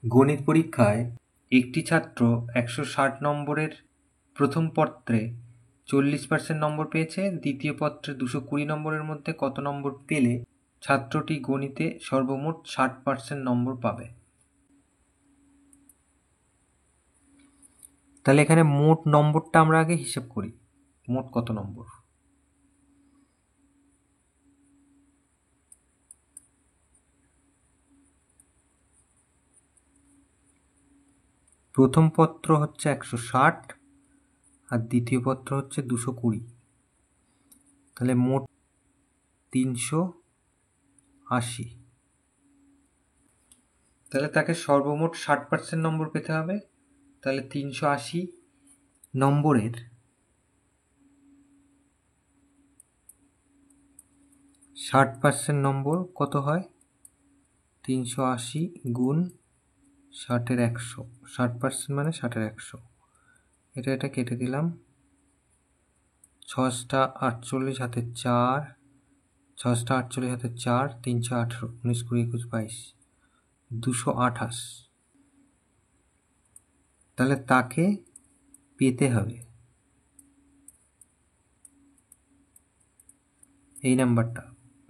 গণিত পরীক্ষায় একটি ছাত্র 160 নম্বরের প্রথম পত্রে 40% নম্বর পেয়েছে, দ্বিতীয় পত্রে 220 নম্বরের মধ্যে কত নম্বর পেলে ছাত্রটি গণিতে সর্বমোট 60% নম্বর পাবে? তাহলে এখানে মোট নম্বরটা আমরা আগে হিসেব করি, মোট কত নম্বর। প্রথম পত্র হচ্ছে 160 আর দ্বিতীয় পত্র হচ্ছে 220, তাহলে মোট 380। তাহলে তাকে সর্বমোট 60% নম্বর পেতে হবে। তাহলে 380 নম্বরের 60% নম্বর কত হয়? 380 গুণ 60-এর 100, 60% মানে 60-এর 100। এটা কেটে দিলাম। 6টা 48 হাতে 4, 6টা 48 হাতে 4, 318, 19, 20, 21, 22, 228। তাহলে তাকে পেতে হবে এই নাম্বারটা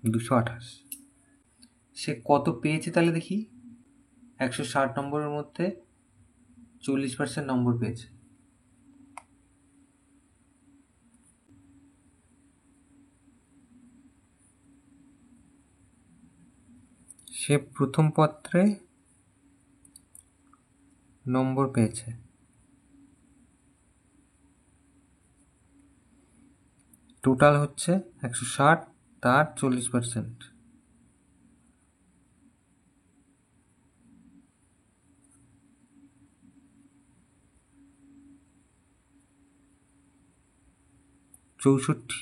228। সে কত পেয়েছে তাহলে দেখি। 160 নম্বরের মধ্যে 40% নম্বর পেয়েছে। সে প্রথম পত্রে নম্বর পেয়েছে টোটাল হচ্ছে 160, তার 40%। চৌষট্টি।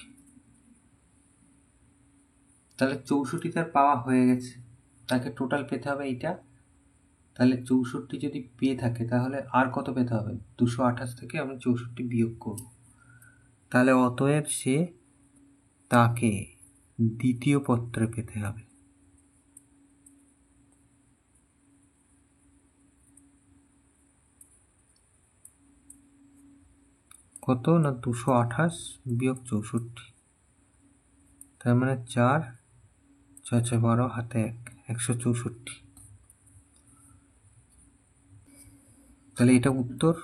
তাহলে 64 তার পাওয়া হয়ে গেছে, তাকে টোটাল পেতে হবে এইটা। তাহলে 64 যদি পেয়ে থাকে তাহলে আর কত পেতে হবে? 228 থেকে আমি 64 বিয়োগ করব। তাহলে অতএব সে তাকে দ্বিতীয় পত্রে পেতে হবে। কত না 228 বিয়োগ 64, তার মানে 4, 6, 6, 12 হাতে 1, 164। তাহলে এটা উত্তর।